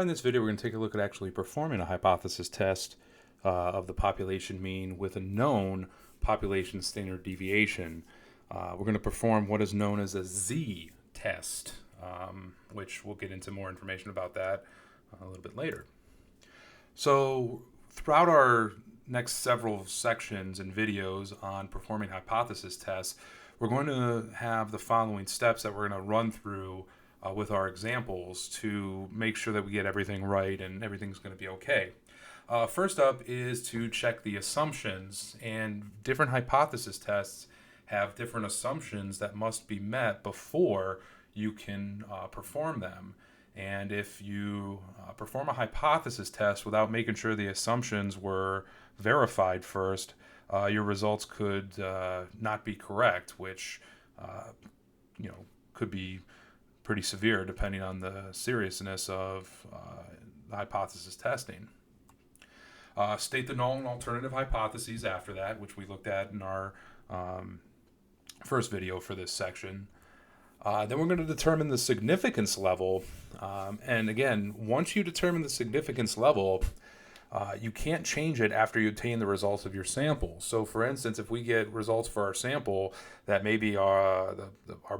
In this video, we're going to take a look at actually performing a hypothesis test of the population mean with a known population standard deviation. We're going to perform what is known as a z-test, which we'll get into more information about that a little bit later. So throughout our next several sections and videos on performing hypothesis tests, we're going to have the following steps that we're going to run through with our examples to make sure that we get everything right and everything's going to be okay. First up is to check the assumptions, and different hypothesis tests have different assumptions that must be met before you can perform them. And if you perform a hypothesis test without making sure the assumptions were verified first, your results could not be correct, which could be pretty severe depending on the seriousness of the hypothesis testing. State the null and alternative hypotheses after that, which we looked at in our first video for this section. Then we're going to determine the significance level. And again, once you determine the significance level, you can't change it after you obtain the results of your sample. So for instance, if we get results for our sample that maybe our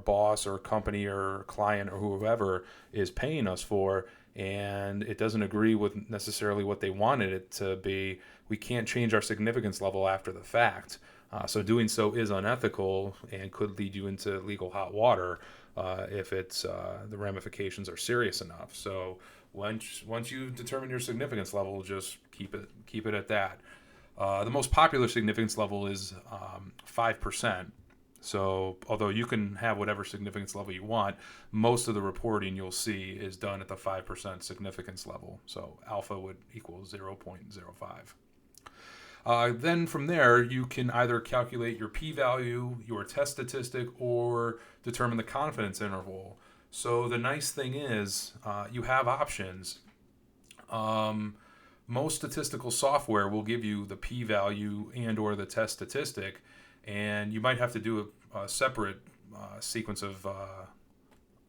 boss or company or client or whoever is paying us for, and it doesn't agree with necessarily what they wanted it to be, we can't change our significance level after the fact. So doing so is unethical and could lead you into legal hot water if it's the ramifications are serious enough. So once you determine your significance level, just keep it at that. The most popular significance level is 5%. So although you can have whatever significance level you want, most of the reporting you'll see is done at the 5% significance level. So alpha would equal 0.05. Then from there, you can either calculate your p-value, your test statistic, or determine the confidence interval. So the nice thing is you have options. Most statistical software will give you the p-value and or the test statistic, and you might have to do a separate sequence of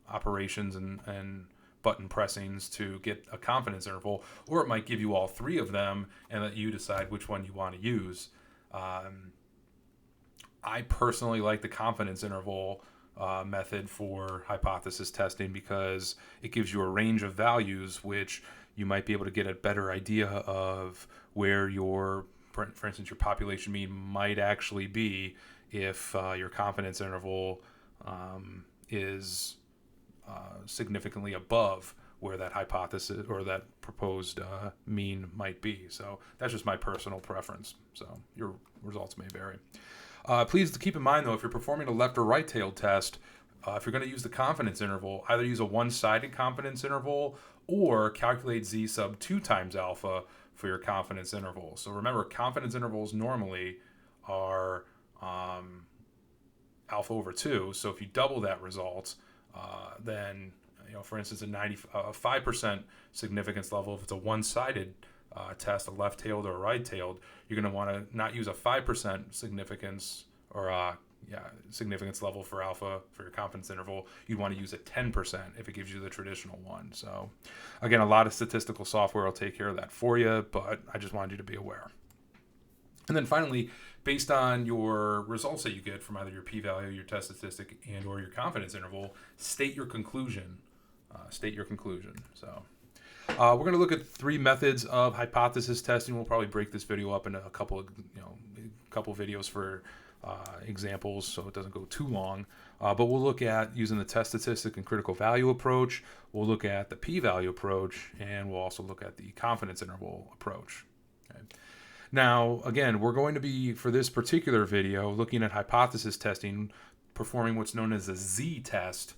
operations and button pressings to get a confidence interval, or it might give you all three of them and let you decide which one you want to use. I personally like the confidence interval method for hypothesis testing because it gives you a range of values which you might be able to get a better idea of where for instance, your population mean might actually be if your confidence interval is significantly above where that hypothesis or that proposed mean might be. So that's just my personal preference. So your results may vary. Please keep in mind, though, if you're performing a left or right-tailed test, if you're going to use the confidence interval, either use a one-sided confidence interval or calculate z sub 2 times alpha for your confidence interval. So remember, confidence intervals normally are alpha over 2. So if you double that result, then, for instance, a 5% significance level, if it's a one-sided test, a left-tailed or a right-tailed, you're going to want to not use a 5% significance or significance level for alpha for your confidence interval. You'd want to use a 10% if it gives you the traditional one. So again, a lot of statistical software will take care of that for you, but I just wanted you to be aware. And then finally, based on your results that you get from either your p-value, your test statistic, and or your confidence interval, state your conclusion. So we're going to look at three methods of hypothesis testing. We'll probably break this video up into a couple videos for examples, so it doesn't go too long. But we'll look at using the test statistic and critical value approach. We'll look at the p-value approach, and we'll also look at the confidence interval approach. Okay. Now, again, we're going to be, for this particular video, looking at hypothesis testing, performing what's known as a z-test,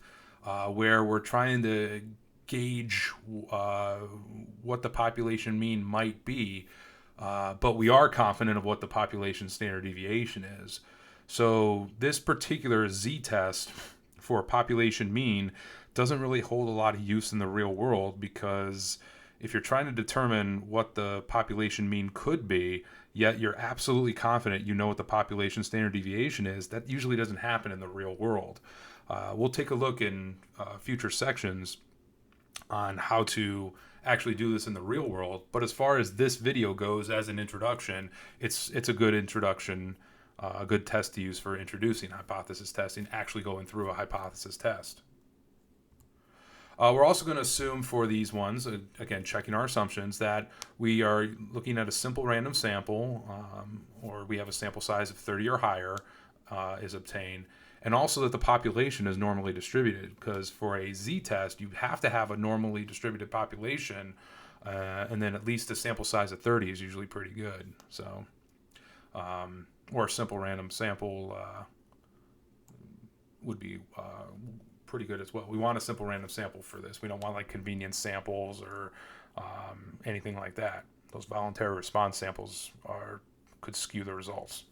where we're trying to gauge what the population mean might be, but we are confident of what the population standard deviation is. So this particular z-test for population mean doesn't really hold a lot of use in the real world, because if you're trying to determine what the population mean could be, yet you're absolutely confident you know what the population standard deviation is, that usually doesn't happen in the real world. We'll take a look in future sections on how to actually do this in the real world. But as far as this video goes as an introduction, it's a good introduction, a good test to use for introducing hypothesis testing, actually going through a hypothesis test. We're also going to assume for these ones, again, checking our assumptions, that we are looking at a simple random sample, or we have a sample size of 30 or higher is obtained, and also that the population is normally distributed, because for a z-test, you have to have a normally distributed population, and then at least a sample size of 30 is usually pretty good. So, or a simple random sample would be pretty good as well. We want a simple random sample for this. We don't want like convenience samples or anything like that. Those voluntary response samples could skew the results.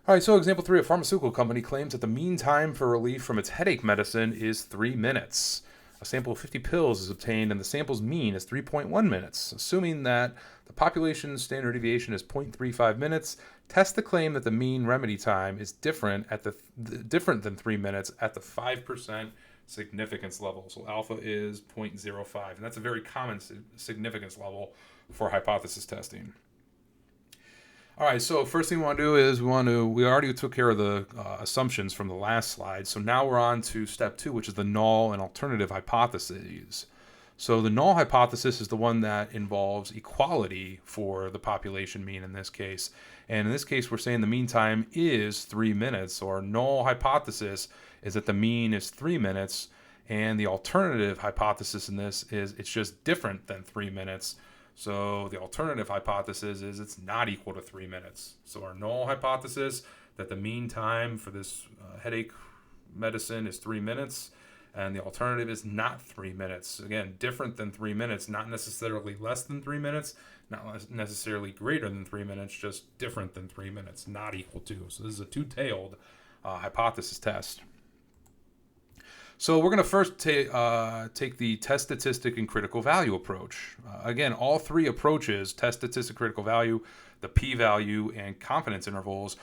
All right, so example 3, a pharmaceutical company claims that the mean time for relief from its headache medicine is 3 minutes. A sample of 50 pills is obtained and the sample's mean is 3.1 minutes. Assuming that the population standard deviation is 0.35 minutes, test the claim that the mean remedy time is different than 3 minutes at the 5% significance level. So alpha is 0.05, and that's a very common significance level for hypothesis testing. All right, so first thing we want to do is we already took care of the assumptions from the last slide. So now we're on to step 2, which is the null and alternative hypotheses. So the null hypothesis is the one that involves equality for the population mean in this case. And in this case, we're saying the mean time is 3 minutes. So our null hypothesis is that the mean is 3 minutes. And the alternative hypothesis in this is it's just different than 3 minutes. So the alternative hypothesis is it's not equal to 3 minutes. So our null hypothesis that the mean time for this headache medicine is 3 minutes, and the alternative is not 3 minutes. Again, different than 3 minutes, not necessarily less than 3 minutes, not necessarily greater than 3 minutes, just different than 3 minutes, not equal to. So this is a two-tailed hypothesis test. So we're going to first take the test statistic and critical value approach. Again, all three approaches, test statistic, critical value, the p-value, and confidence intervals,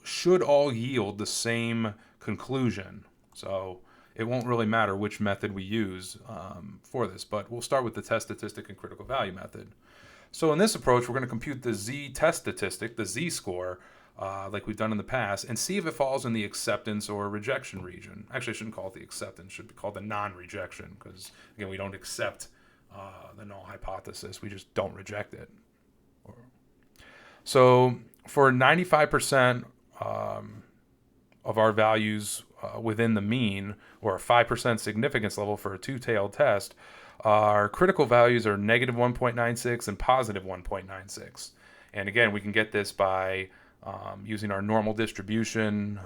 should all yield the same conclusion. So it won't really matter which method we use for this, but we'll start with the test statistic and critical value method. So in this approach, we're going to compute the z-test statistic, the z-score, like we've done in the past, and see if it falls in the acceptance or rejection region. Actually, I shouldn't call it the acceptance. It should be called the non-rejection, because, again, we don't accept the null hypothesis. We just don't reject it. So for 95% of our values within the mean, or a 5% significance level for a two-tailed test, our critical values are negative 1.96 and positive 1.96. And again, we can get this by using our normal distribution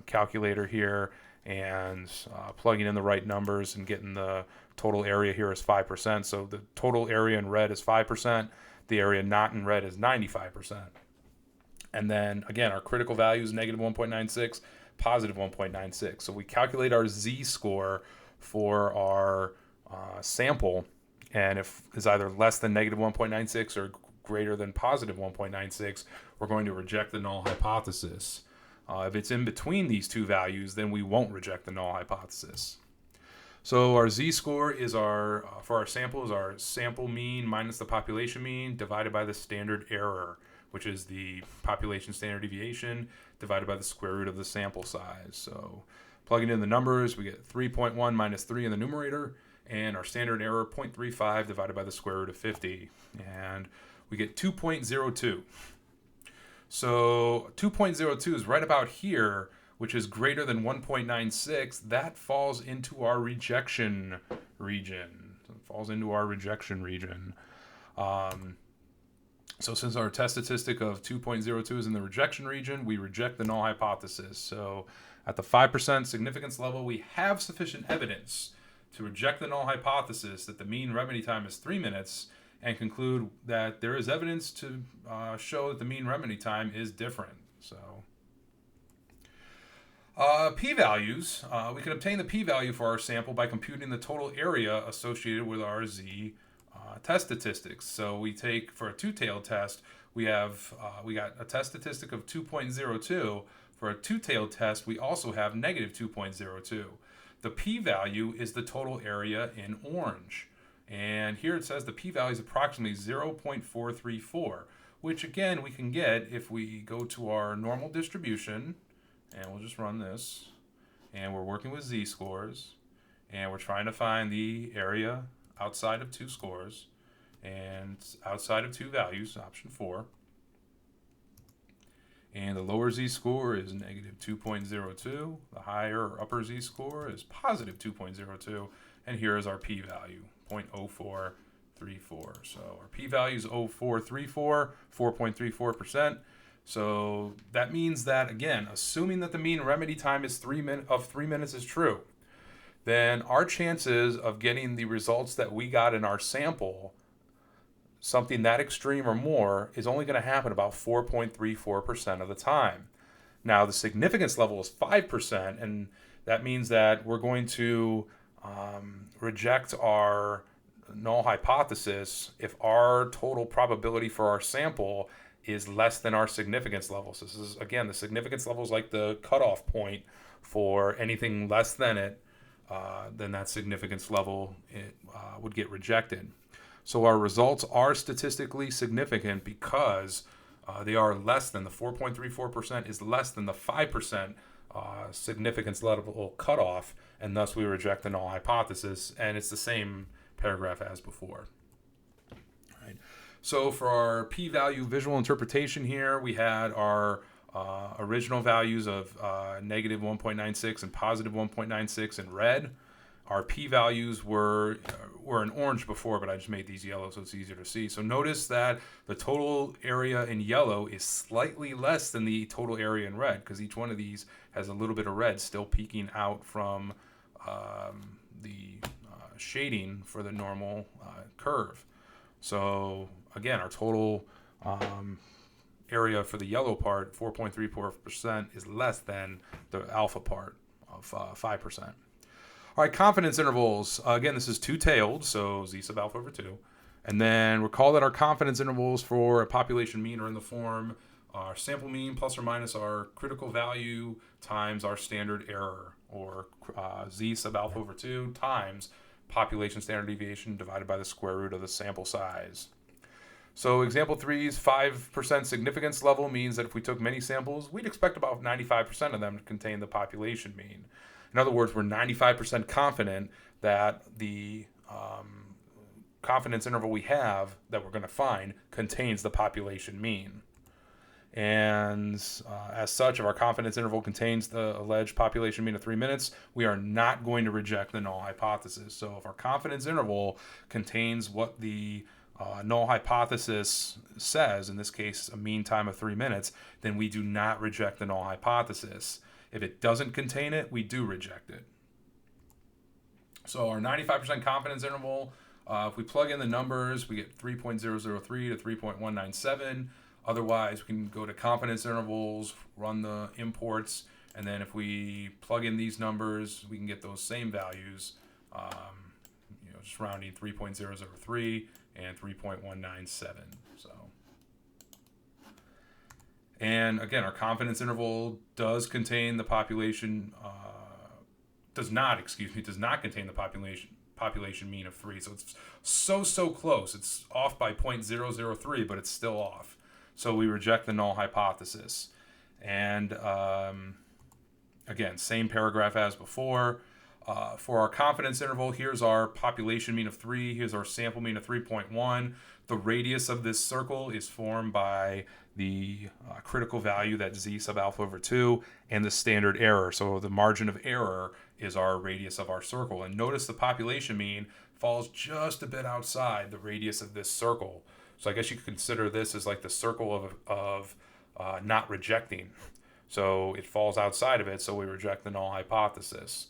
calculator here and plugging in the right numbers and getting the total area here is 5%. So the total area in red is 5%. The area not in red is 95%. And then, again, our critical value is negative 1.96, positive 1.96. So we calculate our z-score for our sample, and if it's either less than negative 1.96 or greater than positive 1.96, we're going to reject the null hypothesis. If it's in between these two values, then we won't reject the null hypothesis. So our z-score is for our sample is our sample mean minus the population mean divided by the standard error, which is the population standard deviation divided by the square root of the sample size. So plugging in the numbers, we get 3.1 minus 3 in the numerator, and our standard error 0.35 divided by the square root of 50. And we get 2.02. So 2.02 is right about here, which is greater than 1.96. That falls into our rejection region. So since our test statistic of 2.02 is in the rejection region, we reject the null hypothesis. So at the 5% significance level, we have sufficient evidence to reject the null hypothesis that the mean remedy time is 3 minutes, and conclude that there is evidence to show that the mean remedy time is different. So p-values, we can obtain the p-value for our sample by computing the total area associated with our z test statistics. So we take, for a two-tailed test, we got a test statistic of 2.02. For a two-tailed test, we also have negative 2.02. The p-value is the total area in orange. And here it says the p-value is approximately 0.434, which again we can get if we go to our normal distribution, and we'll just run this, and we're working with z-scores, and we're trying to find the area outside of two scores, and outside of two values, option 4. And the lower z-score is negative 2.02. The higher or upper z-score is positive 2.02. And here is our p-value, 0.0434. So our p-value is 0.434, 4.34%. So that means that, again, assuming that the mean remedy time is 3 minutes is true, then our chances of getting the results that we got in our sample, something that extreme or more, is only going to happen about 4.34% of the time. Now, the significance level is 5%, and that means that we're going to reject our null hypothesis if our total probability for our sample is less than our significance level. So this is, again, the significance level is like the cutoff point for anything less than it, then that significance level would get rejected. So our results are statistically significant because they are less than the 4.34% is less than the 5% significance level cutoff, and thus we reject the null hypothesis, and it's the same paragraph as before. All right. So for our p-value visual interpretation here, we had our original values of negative 1.96 and positive 1.96 in red. Our p-values were in orange before, but I just made these yellow so it's easier to see. So notice that the total area in yellow is slightly less than the total area in red, because each one of these has a little bit of red still peeking out from the shading for the normal curve. So again, our total area for the yellow part, 4.34%, is less than the alpha part of 5%. All right, confidence intervals. Again, this is two-tailed, so z sub alpha over 2. And then recall that our confidence intervals for a population mean are in the form our sample mean plus or minus our critical value times our standard error, or z sub alpha over 2 times population standard deviation divided by the square root of the sample size. So example 3's 5% significance level means that if we took many samples, we'd expect about 95% of them to contain the population mean. In other words, we're 95% confident that the confidence interval we have that we're going to find contains the population mean. And as such, if our confidence interval contains the alleged population mean of 3 minutes, we are not going to reject the null hypothesis. So if our confidence interval contains what the null hypothesis says, in this case a mean time of 3 minutes, then we do not reject the null hypothesis. If it doesn't contain it, we do reject it. So our 95% confidence interval, if we plug in the numbers, we get 3.003 to 3.197. Otherwise, we can go to confidence intervals, run the imports, and then if we plug in these numbers, we can get those same values, just rounding 3.003 and 3.197. So. And again, our confidence interval does contain the population, does not contain the population mean of 3. So it's so close. It's off by 0.003, but it's still off. So we reject the null hypothesis. And again, same paragraph as before. For our confidence interval, here's our population mean of 3. Here's our sample mean of 3.1. The radius of this circle is formed by the critical value, that's z sub alpha over 2, and the standard error. So the margin of error is our radius of our circle. And notice the population mean falls just a bit outside the radius of this circle. So I guess you could consider this as like the circle of not rejecting. So it falls outside of it, so we reject the null hypothesis.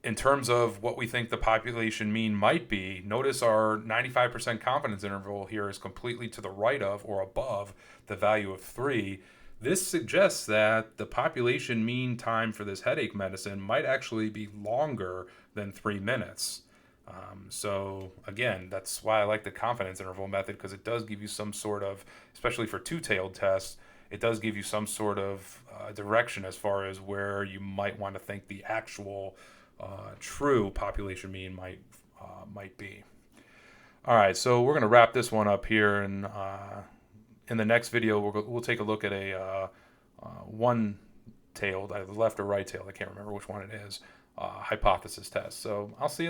In terms of what we think the population mean might be, notice our 95% confidence interval here is completely to the right of or above the value of 3. This suggests that the population mean time for this headache medicine might actually be longer than 3 minutes. So again, that's why I like the confidence interval method, because it does give you some sort of, especially for two-tailed tests, it does give you some sort of direction as far as where you might want to think the actual true population mean might be. All right, so we're going to wrap this one up here, and in the next video we'll take a look at a one-tailed, either left or right tailed, I can't remember which one it is, hypothesis test. So I'll see you then.